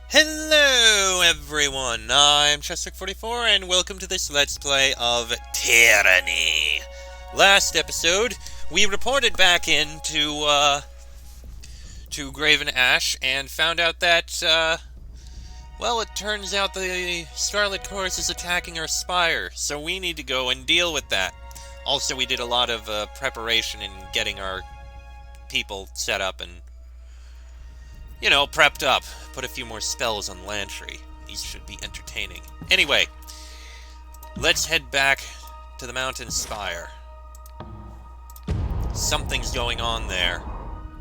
Hello everyone, I'm Chester44 and welcome to this Let's Play of Tyranny. Last episode, we reported back into, to Graven Ash and found out that, well, it turns out the Scarlet Chorus is attacking our spire, so we need to go and deal with that. Also, we did a lot of, preparation in getting our people set up and prepped up. Put a few more spells on Lantry. These should be entertaining. Anyway, let's head back to the mountain spire. Something's going on there,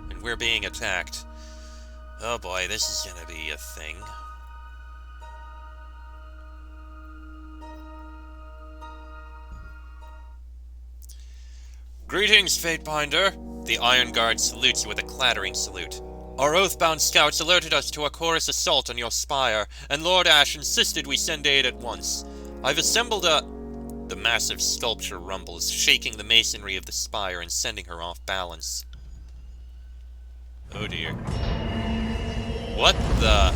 and we're being attacked. Oh boy, this is gonna be a thing. Greetings, Fatebinder. The Iron Guard salutes you with a clattering salute. Our Oathbound scouts alerted us to a chorus assault on your spire, and Lord Ash insisted we send aid at once. I've assembled a... The massive sculpture rumbles, shaking the masonry of the spire and sending her off balance. Oh dear. What the...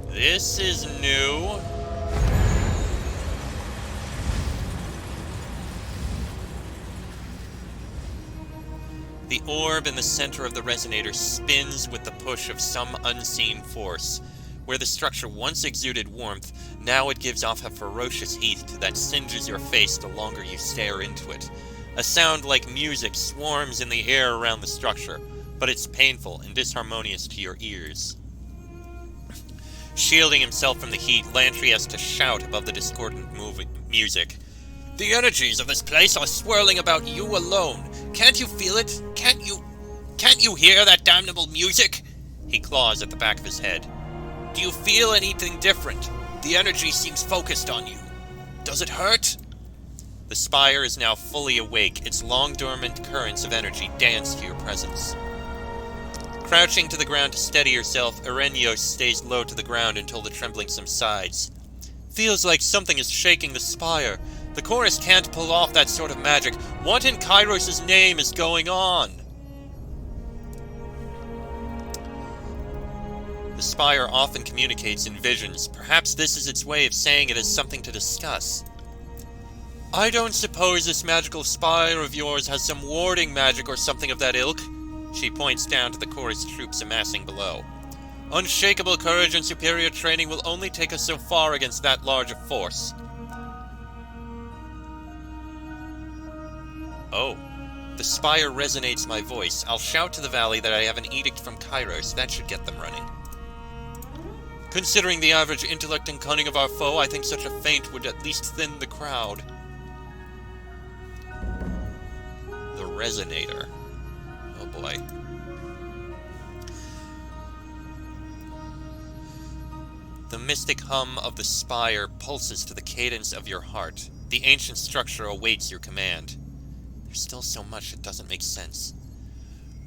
This is new. The orb in the center of the Resonator spins with the push of some unseen force. Where the structure once exuded warmth, now it gives off a ferocious heat that singes your face the longer you stare into it. A sound like music swarms in the air around the structure, but it's painful and disharmonious to your ears. Shielding himself from the heat, Lantry has to shout above the discordant music. The energies of this place are swirling about you alone. Can't you feel it? Can't you hear that damnable music? He claws at the back of his head. Do you feel anything different? The energy seems focused on you. Does it hurt? The spire is now fully awake. Its long-dormant currents of energy dance to your presence. Crouching to the ground to steady yourself, Irenios stays low to the ground until the trembling subsides. Feels like something is shaking the spire. The chorus can't pull off that sort of magic. What in Kairos' name is going on? The spire often communicates in visions. Perhaps this is its way of saying it has something to discuss. I don't suppose this magical spire of yours has some warding magic or something of that ilk? She points down to the chorus troops amassing below. Unshakable courage and superior training will only take us so far against that large a force. Oh, the spire resonates my voice. I'll shout to the valley that I have an edict from Kairos. That should get them running. Considering the average intellect and cunning of our foe, I think such a feint would at least thin the crowd. The Resonator. Oh boy. The mystic hum of the spire pulses to the cadence of your heart. The ancient structure awaits your command. There's still so much that doesn't make sense.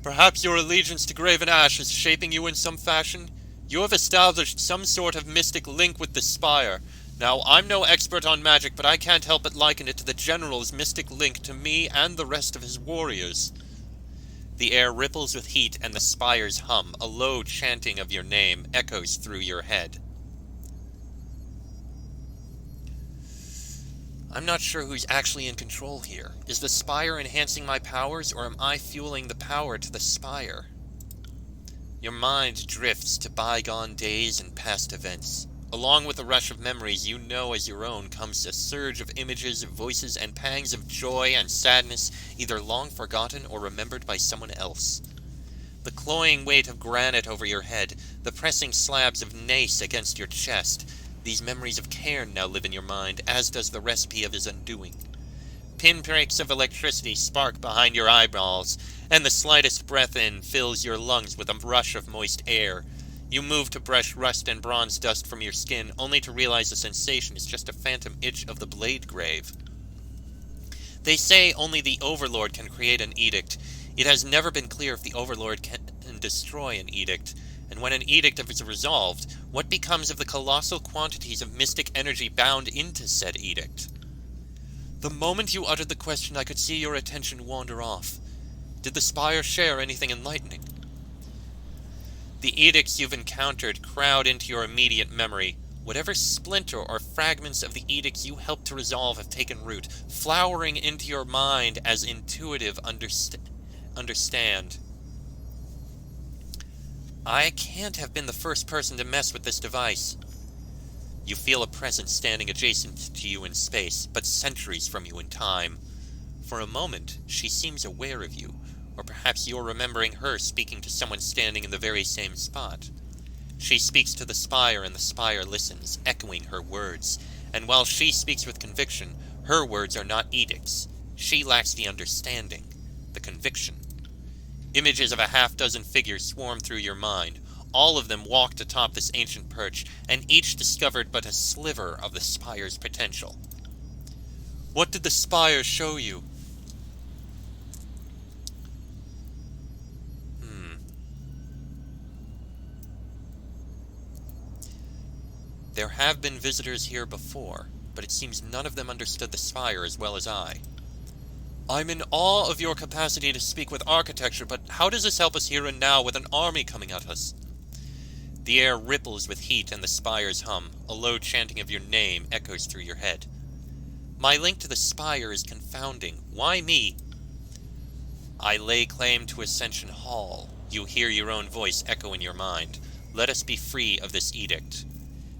Perhaps your allegiance to Graven Ash is shaping you in some fashion? You have established some sort of mystic link with the spire. Now, I'm no expert on magic, but I can't help but liken it to the General's mystic link to me and the rest of his warriors. The air ripples with heat, and the spire's hum, a low chanting of your name, echoes through your head. I'm not sure who's actually in control here. Is the spire enhancing my powers, or am I fueling the power to the spire? Your mind drifts to bygone days and past events. Along with the rush of memories you know as your own comes a surge of images, voices, and pangs of joy and sadness, either long forgotten or remembered by someone else. The cloying weight of granite over your head, the pressing slabs of gneiss against your chest. These memories of Cairn now live in your mind, as does the recipe of his undoing. Pinpricks of electricity spark behind your eyeballs, and the slightest breath in fills your lungs with a rush of moist air. You move to brush rust and bronze dust from your skin, only to realize the sensation is just a phantom itch of the blade grave. They say only the Overlord can create an edict. It has never been clear if the Overlord can destroy an edict. And when an edict is resolved, what becomes of the colossal quantities of mystic energy bound into said edict? The moment you uttered the question, I could see your attention wander off. Did the spire share anything enlightening? The edicts you've encountered crowd into your immediate memory. Whatever splinter or fragments of the edicts you helped to resolve have taken root, flowering into your mind as intuitive understand. I can't have been the first person to mess with this device. You feel a presence standing adjacent to you in space, but centuries from you in time. For a moment, she seems aware of you, or perhaps you're remembering her speaking to someone standing in the very same spot. She speaks to the spire, and the spire listens, echoing her words. And while she speaks with conviction, her words are not edicts. She lacks the understanding, the conviction. Images of a half-dozen figures swarm through your mind. All of them walked atop this ancient perch, and each discovered but a sliver of the spire's potential. What did the spire show you? There have been visitors here before, but it seems none of them understood the spire as well as I. I'm in awe of your capacity to speak with architecture, but how does this help us here and now with an army coming at us? The air ripples with heat and the spire's hum. A low chanting of your name echoes through your head. My link to the spire is confounding. Why me? I lay claim to Ascension Hall. You hear your own voice echo in your mind. Let us be free of this edict.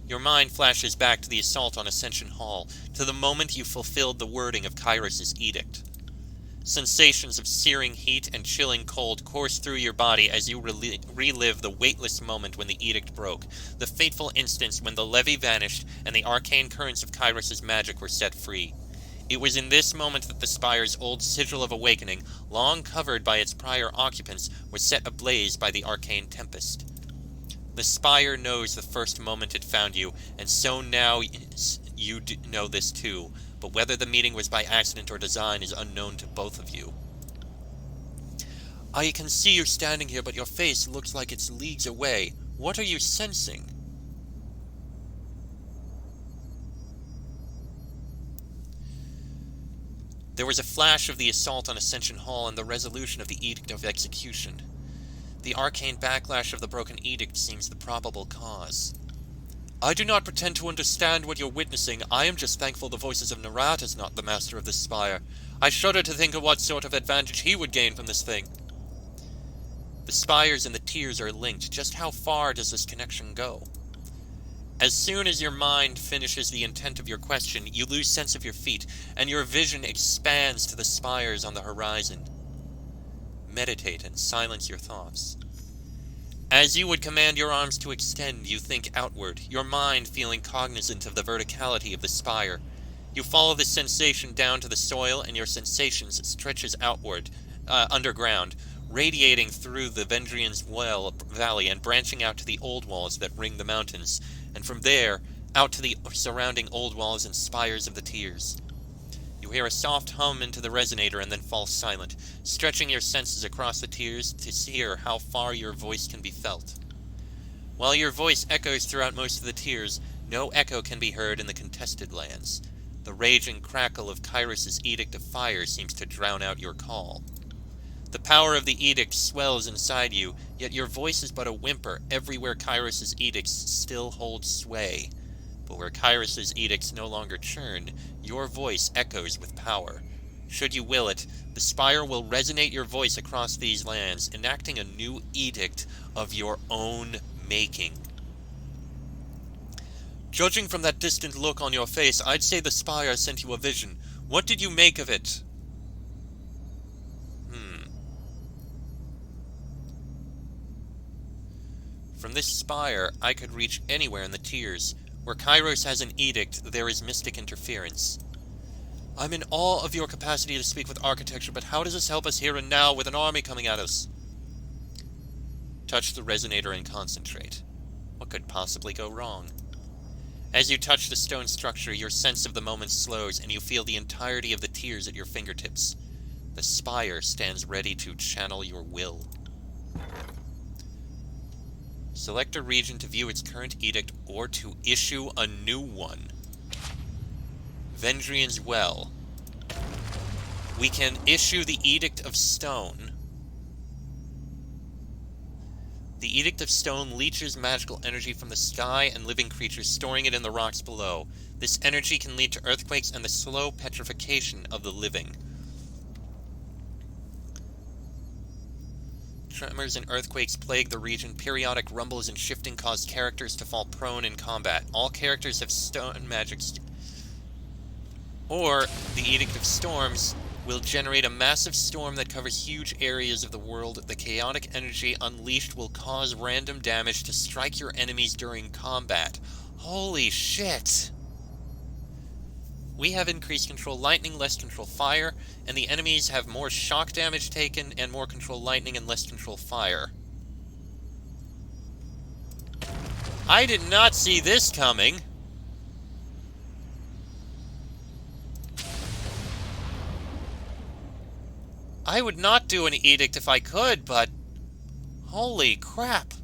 Your mind flashes back to the assault on Ascension Hall, to the moment you fulfilled the wording of Kairos' edict. Sensations of searing heat and chilling cold course through your body as you relive the weightless moment when the edict broke, the fateful instance when the levy vanished and the arcane currents of Kairos' magic were set free. It was in this moment that the spire's old sigil of awakening, long covered by its prior occupants, was set ablaze by the arcane tempest. The spire knows the first moment it found you, and so now you know this too, but whether the meeting was by accident or design is unknown to both of you. I can see you standing here, but your face looks like it's leagues away. What are you sensing? There was a flash of the assault on Ascension Hall and the resolution of the Edict of Execution. The arcane backlash of the broken edict seems the probable cause. I do not pretend to understand what you're witnessing. I am just thankful the voices of Narat is not the master of this spire. I shudder to think of what sort of advantage he would gain from this thing. The spires and the tiers are linked. Just how far does this connection go? As soon as your mind finishes the intent of your question, you lose sense of your feet, and your vision expands to the spires on the horizon. Meditate and silence your thoughts. As you would command your arms to extend, you think outward, your mind feeling cognizant of the verticality of the spire. You follow this sensation down to the soil, and your sensation stretches outward, underground, radiating through the Vendrian's Valley and branching out to the old walls that ring the mountains, and from there, out to the surrounding old walls and spires of the tiers. You hear a soft hum into the resonator and then fall silent, stretching your senses across the tiers to hear how far your voice can be felt. While your voice echoes throughout most of the tiers, no echo can be heard in the contested lands. The raging crackle of Kairos' Edict of Fire seems to drown out your call. The power of the edict swells inside you, yet your voice is but a whimper everywhere Kairos' edicts still hold sway. But where Kairos' edicts no longer churn, your voice echoes with power. Should you will it, the spire will resonate your voice across these lands, enacting a new edict of your own making. Judging from that distant look on your face, I'd say the spire sent you a vision. What did you make of it? From this spire, I could reach anywhere in the tiers. Where Kairos has an edict, there is mystic interference. I'm in awe of your capacity to speak with architecture, but how does this help us here and now with an army coming at us? Touch the resonator and concentrate. What could possibly go wrong? As you touch the stone structure, your sense of the moment slows, and you feel the entirety of the tiers at your fingertips. The spire stands ready to channel your will. Select a region to view its current edict or to issue a new one. Vendrian's Well. We can issue the Edict of Stone. The Edict of Stone leeches magical energy from the sky and living creatures, storing it in the rocks below. This energy can lead to earthquakes and the slow petrification of the living. Tremors and earthquakes plague the region. Periodic rumbles and shifting cause characters to fall prone in combat. All characters have stone magic or the Edict of Storms will generate a massive storm that covers huge areas of the world. The chaotic energy unleashed will cause random damage to strike your enemies during combat. Holy shit! We have increased control lightning, less control fire, and the enemies have more shock damage taken and more control lightning and less control fire. I did not see this coming. I would not do an edict if I could, but holy crap.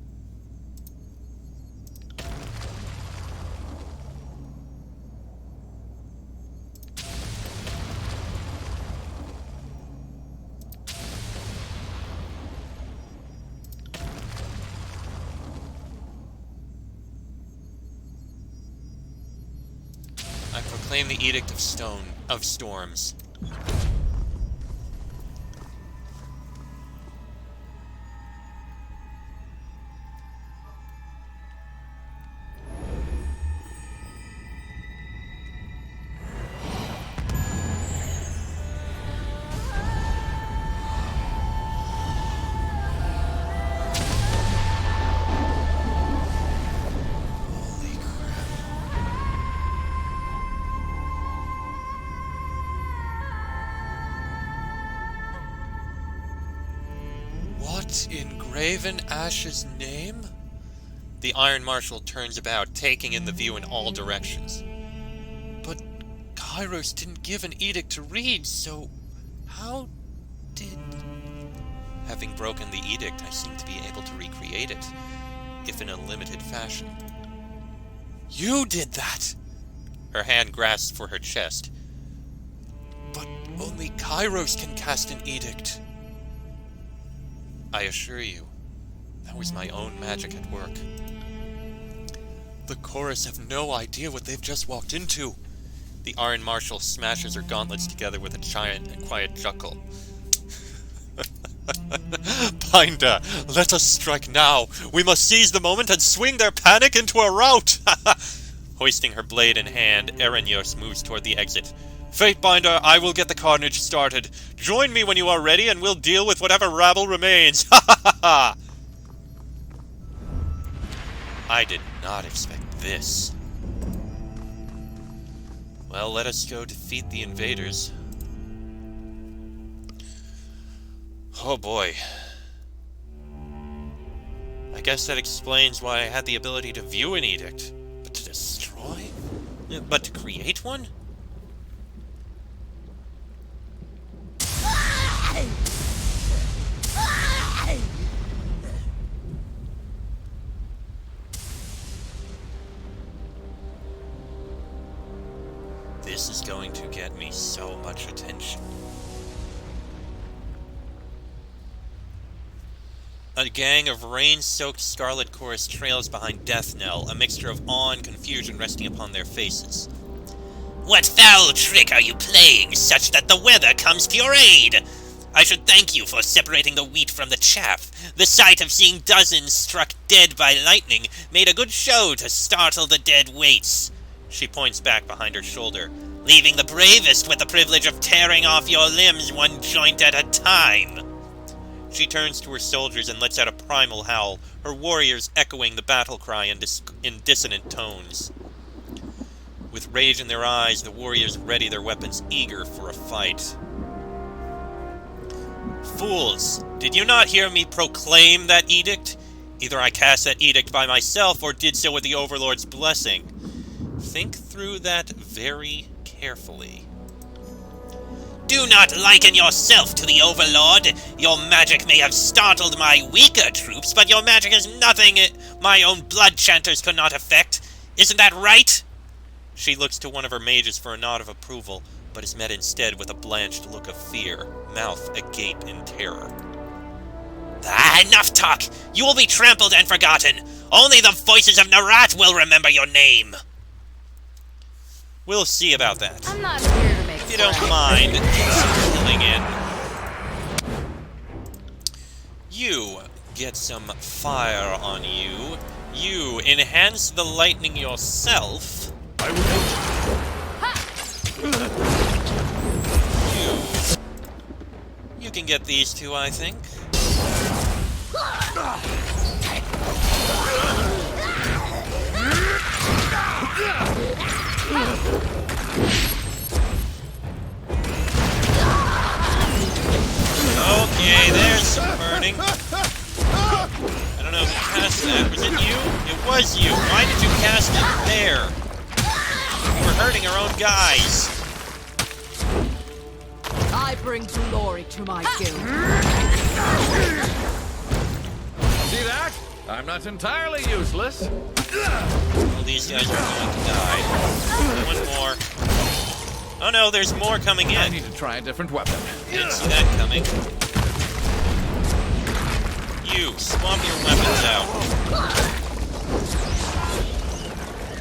I proclaim the Edict of Stone of Storms. In Graven Ash's name? The Iron Marshal turns about, taking in the view in all directions. But Kairos didn't give an edict to read, so how did... Having broken the edict, I seem to be able to recreate it, if in a limited fashion. You did that! Her hand grasps for her chest. But only Kairos can cast an edict. I assure you, that was my own magic at work. The chorus have no idea what they've just walked into. The Iron Marshal smashes her gauntlets together with a giant and quiet chuckle. Binder, let us strike now. We must seize the moment and swing their panic into a rout. Hoisting her blade in hand, Erenios moves toward the exit. Fatebinder, I will get the carnage started. Join me when you are ready, and we'll deal with whatever rabble remains. Ha ha ha ha! I did not expect this. Well, let us go defeat the invaders. Oh boy. I guess that explains why I had the ability to view an edict. But to destroy? But to create one? This is going to get me so much attention. A gang of rain-soaked Scarlet Chorus trails behind Death Knell, a mixture of awe and confusion resting upon their faces. What foul trick are you playing, such that the weather comes to your aid? I should thank you for separating the wheat from the chaff. The sight of seeing dozens struck dead by lightning made a good show to startle the dead weights. She points back behind her shoulder, leaving the bravest with the privilege of tearing off your limbs one joint at a time. She turns to her soldiers and lets out a primal howl, her warriors echoing the battle cry in dissonant tones. With rage in their eyes, the warriors ready their weapons, eager for a fight. Fools! Did you not hear me proclaim that edict? Either I cast that edict by myself, or did so with the Overlord's blessing. Think through that very carefully. Do not liken yourself to the Overlord. Your magic may have startled my weaker troops, but your magic is nothing my own blood chanters could not affect. Isn't that right? She looks to one of her mages for a nod of approval, but is met instead with a blanched look of fear, mouth agape in terror. Ah, enough talk! You will be trampled and forgotten! Only the voices of Narat will remember your name! We'll see about that. I'm not here to make If you don't mind, get some killing in. You get some fire on you. You enhance the lightning yourself. You can get these two, I think. Okay, there's some burning. I don't know who cast that. Was it you? It was you. Why did you cast it there? We're hurting our own guys. I bring glory to my guild. See that? I'm not entirely useless. Well, these guys are going to die. One more. Oh no, there's more coming in. I need to try a different weapon. Didn't see that coming. You, swap your weapons out.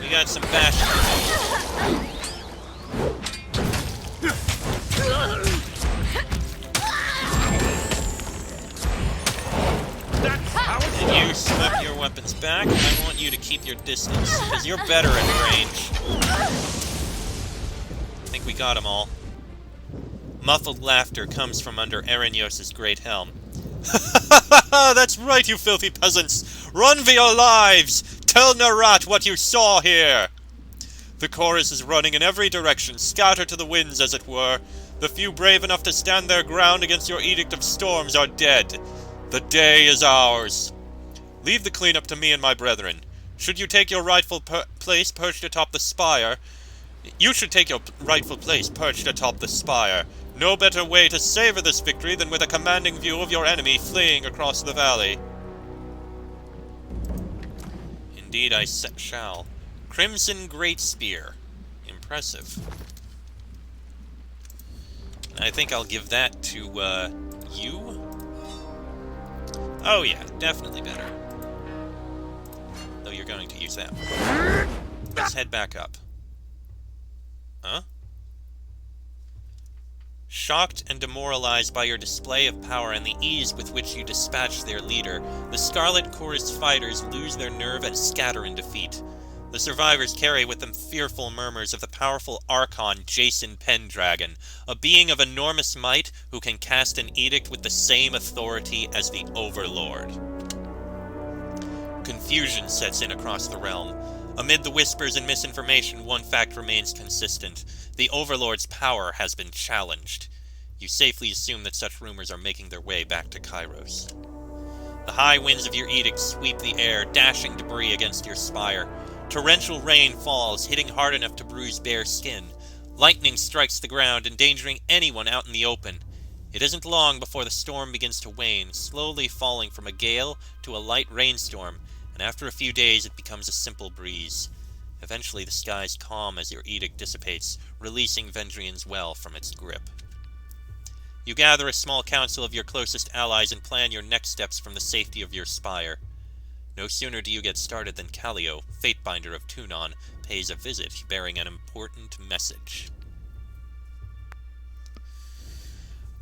We got some bash to do. And you swap your weapons back. I want you to keep your distance, because you're better at range. I think we got them all. Muffled laughter comes from under Aranyos' great helm. That's right, you filthy peasants! Run for your lives! Tell Narat what you saw here! The chorus is running in every direction, scattered to the winds, as it were. The few brave enough to stand their ground against your Edict of Storms are dead. The day is ours. Leave the cleanup to me and my brethren. Should you take your rightful place perched atop the spire... You should take your rightful place perched atop the spire. No better way to savor this victory than with a commanding view of your enemy fleeing across the valley. Indeed I shall. Crimson Great Spear. Impressive. I think I'll give that to, you? Oh yeah, definitely better. Though you're going to use that one. Let's head back up. Huh? Shocked and demoralized by your display of power and the ease with which you dispatch their leader, the Scarlet Chorus fighters lose their nerve and scatter in defeat. The survivors carry with them fearful murmurs of the powerful Archon Jason Pendragon, a being of enormous might who can cast an edict with the same authority as the Overlord. Confusion sets in across the realm. Amid the whispers and misinformation, one fact remains consistent. The Overlord's power has been challenged. You safely assume that such rumors are making their way back to Kairos. The high winds of your edict sweep the air, dashing debris against your spire. Torrential rain falls, hitting hard enough to bruise bare skin. Lightning strikes the ground, endangering anyone out in the open. It isn't long before the storm begins to wane, slowly falling from a gale to a light rainstorm, and after a few days it becomes a simple breeze. Eventually the skies calm as your edict dissipates, releasing Vendrian's Well from its grip. You gather a small council of your closest allies and plan your next steps from the safety of your spire. No sooner do you get started than Callio, Fatebinder of Tunon, pays a visit bearing an important message.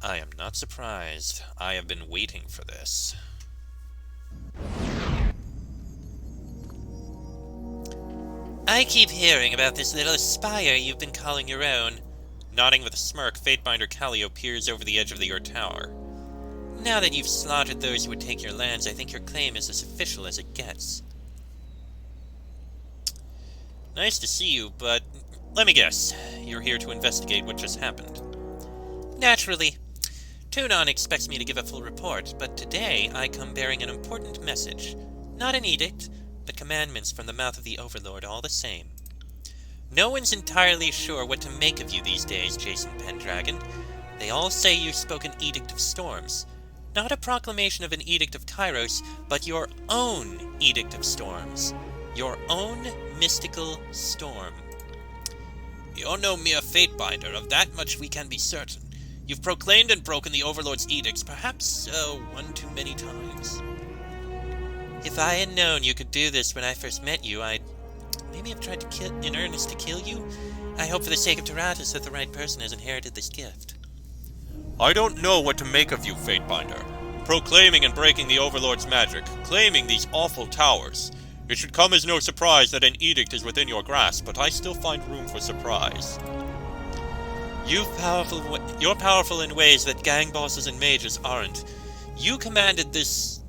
I am not surprised. I have been waiting for this. I keep hearing about this little spire you've been calling your own. Nodding with a smirk, Fatebinder Callio peers over the edge of your tower. Now that you've slaughtered those who would take your lands, I think your claim is as official as it gets. Nice to see you, but let me guess. You're here to investigate what just happened. Naturally. Tunon expects me to give a full report, but today I come bearing an important message. Not an edict, but commandments from the mouth of the Overlord all the same. No one's entirely sure what to make of you these days, Jason Pendragon. They all say you spoke an Edict of Storms. Not a proclamation of an Edict of Kairos, but your own Edict of Storms. Your own mystical storm. You're no mere Fatebinder, of that much we can be certain. You've proclaimed and broken the Overlord's edicts, perhaps one too many times. If I had known you could do this when I first met you, I'd maybe have tried in earnest to kill you. I hope for the sake of Taratus that the right person has inherited this gift. I don't know what to make of you, Fatebinder. Proclaiming and breaking the Overlord's magic, claiming these awful towers. It should come as no surprise that an edict is within your grasp, but I still find room for surprise. You're powerful in ways that gang bosses and mages aren't. You commanded this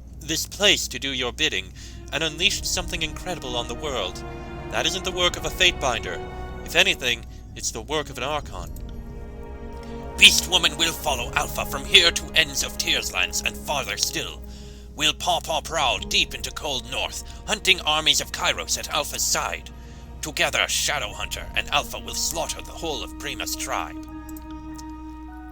place to do your bidding, and unleashed something incredible on the world. That isn't the work of a Fatebinder. If anything, it's the work of an Archon. Beast Woman will follow Alpha from here to ends of Tearslands and farther still. We'll paw prowl deep into cold north, hunting armies of Kairos at Alpha's side. Together, Shadowhunter and Alpha will slaughter the whole of Prima's tribe.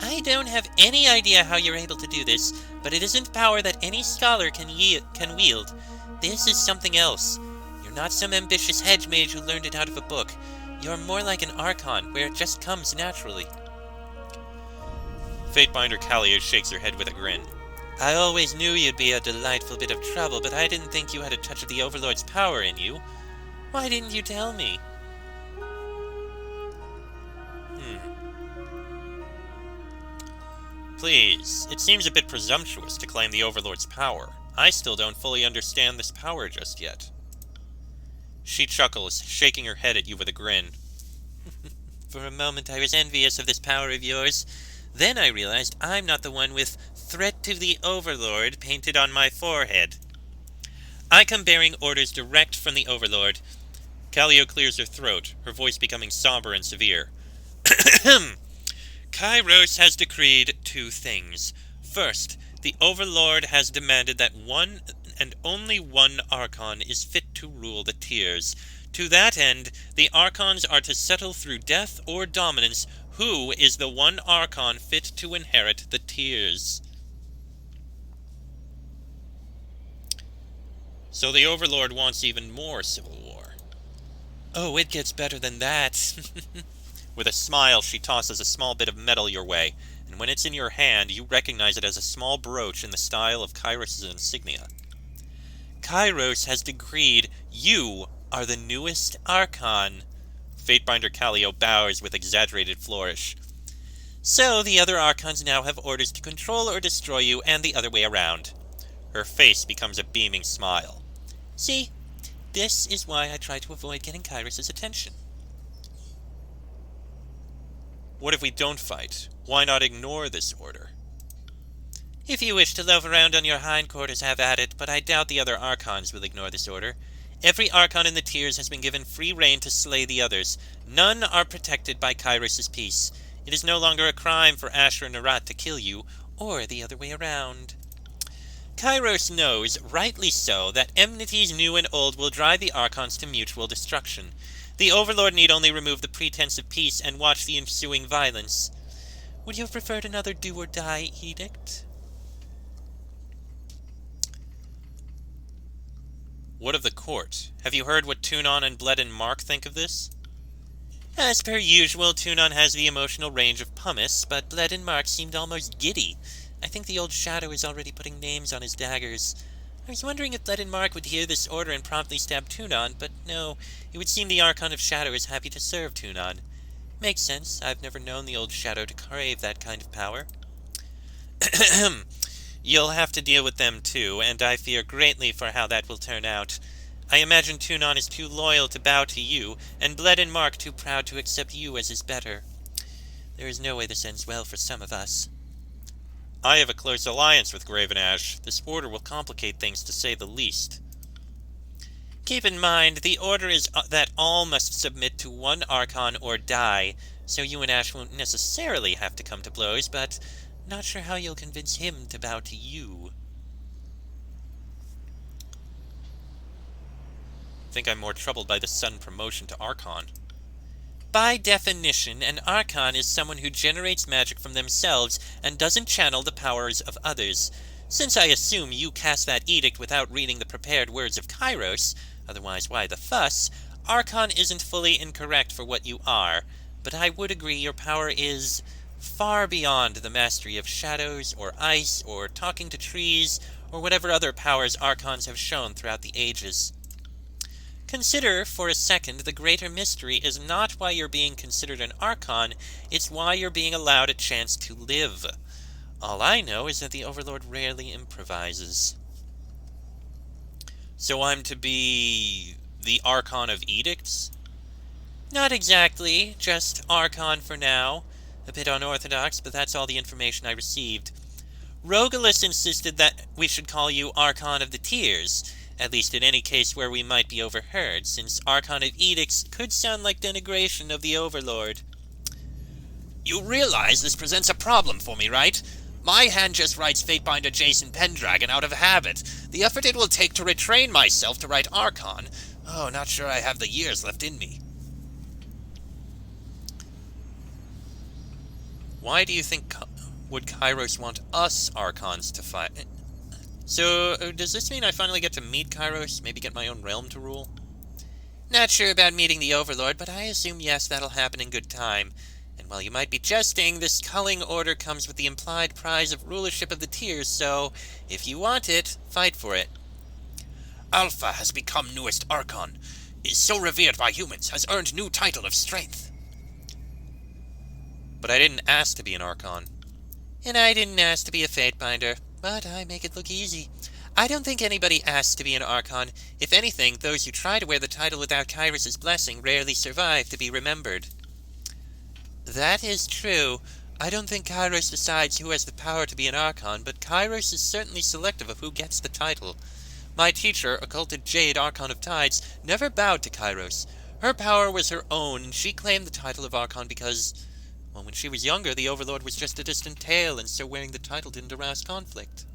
I don't have any idea how you're able to do this, but it isn't power that any scholar can wield. This is something else. You're not some ambitious hedge mage who learned it out of a book. You're more like an Archon, where it just comes naturally. Fatebinder Callio shakes her head with a grin. I always knew you'd be a delightful bit of trouble, but I didn't think you had a touch of the Overlord's power in you. Why didn't you tell me? Please, it seems a bit presumptuous to claim the Overlord's power. I still don't fully understand this power just yet. She chuckles, shaking her head at you with a grin. For a moment I was envious of this power of yours. Then I realized I'm not the one with "Threat to the Overlord" painted on my forehead. I come bearing orders direct from the Overlord. Callio clears her throat, her voice becoming somber and severe. Kairos has decreed 2 things. First, the Overlord has demanded that one and only one Archon is fit to rule the Tiers. To that end, the Archons are to settle through death or dominance who is the one Archon fit to inherit the Tiers. So the Overlord wants even more civil war. Oh, it gets better than that. With a smile, she tosses a small bit of metal your way, and when it's in your hand, you recognize it as a small brooch in the style of Kairos' insignia. Kairos has decreed you are the newest Archon. Fatebinder Callio bows with exaggerated flourish. So the other Archons now have orders to control or destroy you, and the other way around. Her face becomes a beaming smile. See, this is why I try to avoid getting Kairos' attention. What if we don't fight? Why not ignore this order? If you wish to loaf around on your hindquarters, have at it, but I doubt the other Archons will ignore this order. Every Archon in the Tiers has been given free rein to slay the others. None are protected by Kairos' peace. It is no longer a crime for Asher and Narat to kill you, or the other way around. Kairos knows, rightly so, that enmities new and old will drive the Archons to mutual destruction. The Overlord need only remove the pretense of peace and watch the ensuing violence. Would you have preferred another do-or-die edict? What of the court? Have you heard what Tunon and Bled and Mark think of this? As per usual, Tunon has the emotional range of Pumice, but Bled and Mark seemed almost giddy. I think the old Shadow is already putting names on his daggers. I was wondering if Bled and Mark would hear this order and promptly stab Tunon, but no, it would seem the Archon of Shadow is happy to serve Tunon. Makes sense. I've never known the old Shadow to crave that kind of power. You'll have to deal with them too, and I fear greatly for how that will turn out. I imagine Tunon is too loyal to bow to you, and Bled and Mark too proud to accept you as his better. There is no way this ends well for some of us. I have a close alliance with Graven Ash. This order will complicate things to say the least. Keep in mind, the order is that all must submit to one Archon or die, so you and Ash won't necessarily have to come to blows, but not sure how you'll convince him to bow to you. I think I'm more troubled by the sudden promotion to Archon. By definition, an Archon is someone who generates magic from themselves and doesn't channel the powers of others. Since I assume you cast that edict without reading the prepared words of Kairos, otherwise why the fuss, Archon isn't fully incorrect for what you are, but I would agree your power is far beyond the mastery of shadows or ice or talking to trees or whatever other powers Archons have shown throughout the ages. Consider for a second the greater mystery is not why you're being considered an Archon, it's why you're being allowed a chance to live. All I know is that the Overlord rarely improvises. So I'm to be the Archon of Edicts? Not exactly, just Archon for now. A bit unorthodox, but that's all the information I received. Rogalus insisted that we should call you Archon of the Tears, at least in any case where we might be overheard, since Archon of Edicts could sound like denigration of the Overlord. You realize this presents a problem for me, right? My hand just writes Fatebinder Jason Pendragon out of habit. The effort it will take to retrain myself to write Archon. Oh, not sure I have the years left in me. Why do you think would Kairos want us Archons to fight? So, does this mean I finally get to meet Kairos? Maybe get my own realm to rule? Not sure about meeting the Overlord, but I assume yes, that'll happen in good time. And while you might be jesting, this culling order comes with the implied prize of rulership of the Tears, so if you want it, fight for it. Alpha has become newest Archon. Is so revered by humans, has earned new title of strength. But I didn't ask to be an Archon. And I didn't ask to be a Fatebinder, but I make it look easy. I don't think anybody asks to be an Archon. If anything, those who try to wear the title without Kairos' blessing rarely survive to be remembered. That is true. I don't think Kairos decides who has the power to be an Archon, but Kairos is certainly selective of who gets the title. My teacher, Occulted Jade, Archon of Tides, never bowed to Kairos. Her power was her own, and she claimed the title of Archon because, well, when she was younger, the Overlord was just a distant tale, and so wearing the title didn't arouse conflict.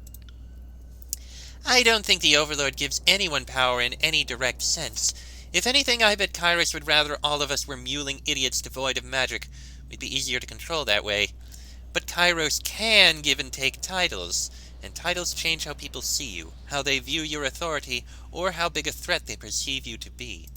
I don't think the Overlord gives anyone power in any direct sense. If anything, I bet Kairos would rather all of us were mewling idiots devoid of magic. We'd be easier to control that way. But Kairos can give and take titles, and titles change how people see you, how they view your authority, or how big a threat they perceive you to be.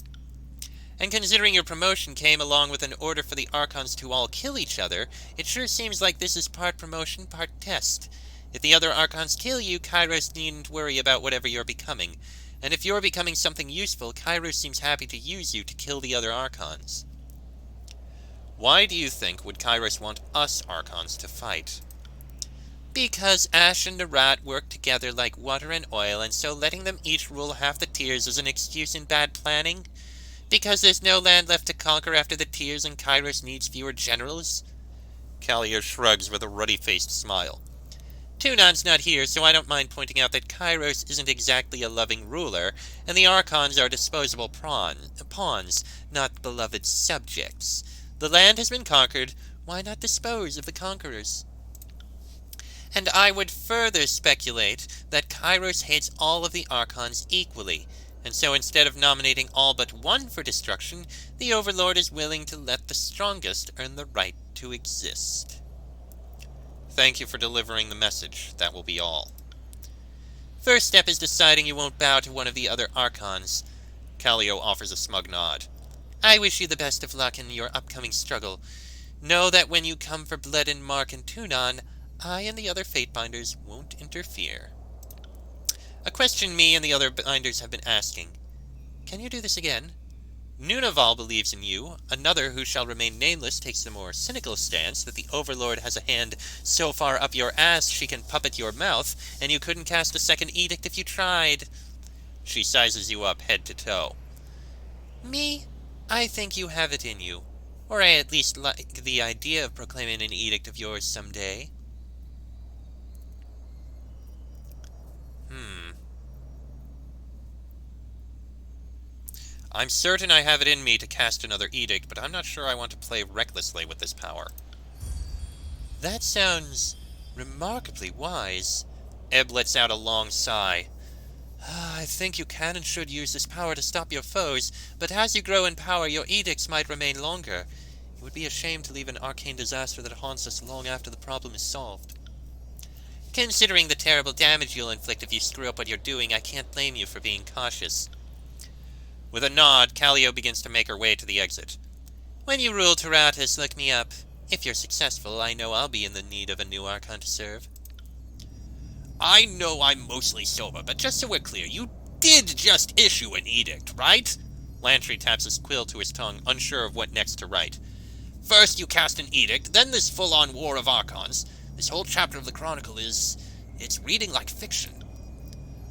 And considering your promotion came along with an order for the Archons to all kill each other, it sure seems like this is part promotion, part test. If the other Archons kill you, Kairos needn't worry about whatever you're becoming. And if you're becoming something useful, Kairos seems happy to use you to kill the other Archons. Why do you think would Kairos want us Archons to fight? Because Ash and the Rat work together like water and oil, and so letting them each rule half the Tears is an excuse in bad planning? Because there's no land left to conquer after the Tears and Kairos needs fewer generals? Callio shrugs with a ruddy-faced smile. Tunan's not here, so I don't mind pointing out that Kairos isn't exactly a loving ruler, and the Archons are disposable pawns, not beloved subjects. The land has been conquered, why not dispose of the conquerors? And I would further speculate that Kairos hates all of the Archons equally, and so instead of nominating all but one for destruction, the Overlord is willing to let the strongest earn the right to exist. Thank you for delivering the message. That will be all. First step is deciding you won't bow to one of the other Archons. Callio offers a smug nod. I wish you the best of luck in your upcoming struggle. Know that when you come for Bled, Mark, and Tunan, I and the other Fatebinders won't interfere. A question me and the other Binders have been asking. Can you do this again? Nunaval believes in you. Another, who shall remain nameless, takes the more cynical stance that the Overlord has a hand so far up your ass she can puppet your mouth, and you couldn't cast a second edict if you tried. She sizes you up head to toe. Me? I think you have it in you. Or I at least like the idea of proclaiming an edict of yours someday. I'm certain I have it in me to cast another edict, but I'm not sure I want to play recklessly with this power. That sounds remarkably wise. Ebb lets out a long sigh. I think you can and should use this power to stop your foes, but as you grow in power, your edicts might remain longer. It would be a shame to leave an arcane disaster that haunts us long after the problem is solved. Considering the terrible damage you'll inflict if you screw up what you're doing, I can't blame you for being cautious. With a nod, Callio begins to make her way to the exit. When you rule Taratus, look me up. If you're successful, I know I'll be in the need of a new Archon to serve. I know I'm mostly sober, but just so we're clear, you did just issue an edict, right? Lantry taps his quill to his tongue, unsure of what next to write. First you cast an edict, then this full-on war of Archons. This whole chapter of the Chronicle it's reading like fiction.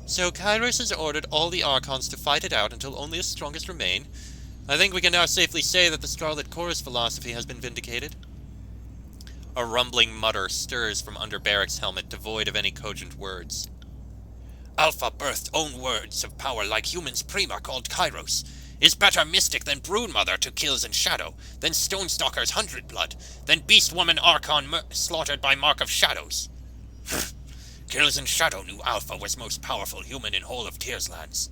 So Kairos has ordered all the Archons to fight it out until only the strongest remain. I think we can now safely say that the Scarlet Chorus philosophy has been vindicated. A rumbling mutter stirs from under Barrick's helmet, devoid of any cogent words. Alpha birthed own words of power like humans prima called Kairos. Is better mystic than Broodmother to kills and shadow, than Stonestalker's 100 blood, than Beast Woman Archon slaughtered by Mark of Shadows. Kills and Shadow knew Alpha was most powerful human in whole of Tearslands.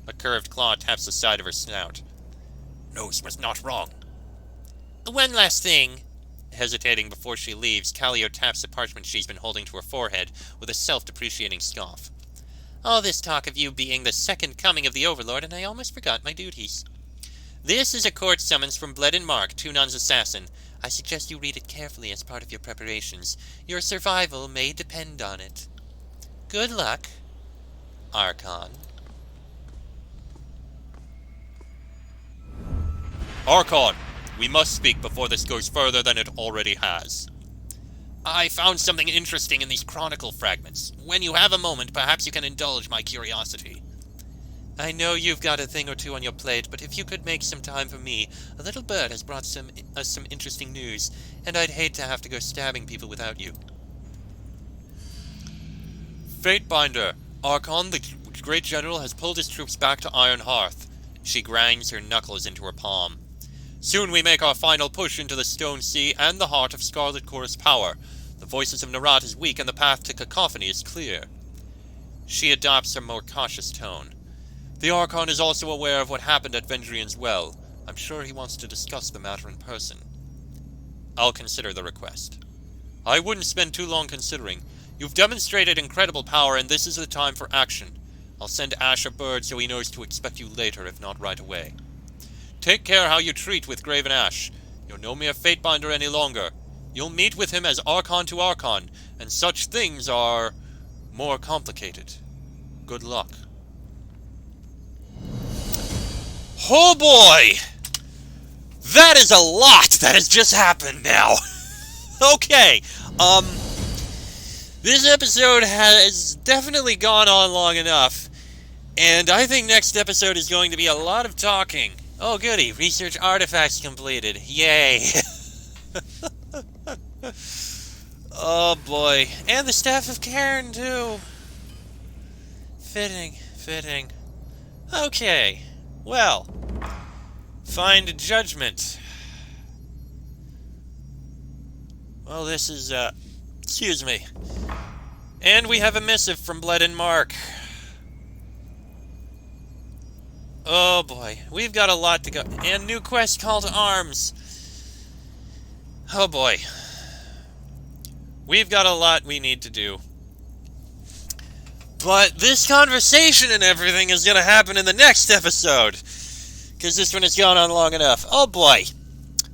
A curved claw taps the side of her snout. Nose was not wrong. One last thing. Hesitating before she leaves, Callio taps the parchment she's been holding to her forehead with a self-depreciating scoff. All this talk of you being the second coming of the Overlord, and I almost forgot my duties. This is a court summons from Bled and Mark, Tunon's assassin. I suggest you read it carefully as part of your preparations. Your survival may depend on it. Good luck, Archon. Archon, we must speak before this goes further than it already has. I found something interesting in these chronicle fragments. When you have a moment, perhaps you can indulge my curiosity. I know you've got a thing or two on your plate, but if you could make some time for me, a little bird has brought us some interesting news, and I'd hate to have to go stabbing people without you. Fatebinder, Archon, the great general, has pulled his troops back to Iron Hearth. She grinds her knuckles into her palm. Soon we make our final push into the Stone Sea and the heart of Scarlet Chorus power. The voices of Narat is weak and the path to cacophony is clear. She adopts a more cautious tone. The Archon is also aware of what happened at Vendrian's Well. I'm sure he wants to discuss the matter in person. I'll consider the request. I wouldn't spend too long considering. You've demonstrated incredible power, and this is the time for action. I'll send Ash a bird so he knows to expect you later, if not right away. Take care how you treat with Graven Ash. You're no mere Fatebinder any longer. You'll meet with him as Archon to Archon, and such things are more complicated. Good luck. Oh boy! That is a lot that has just happened now. Okay, this episode has definitely gone on long enough, and I think next episode is going to be a lot of talking. Oh goody, research artifacts completed. Yay! Oh boy, and the Staff of Cairn too. Fitting. Okay, well, find judgment. Well, this is, excuse me. And we have a missive from Bled and Mark. Oh boy, we've got a lot to go. And new quest, Call to Arms. Oh boy. We've got a lot we need to do. But this conversation and everything is going to happen in the next episode. Because this one has gone on long enough. Oh boy.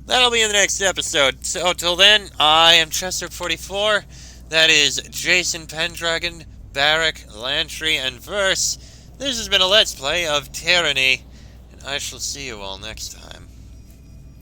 That'll be in the next episode. So, till then, I am Chester44. That is Jason Pendragon, Barrick, Lantry, and Verse. This has been a Let's Play of Tyranny, and I shall see you all next time.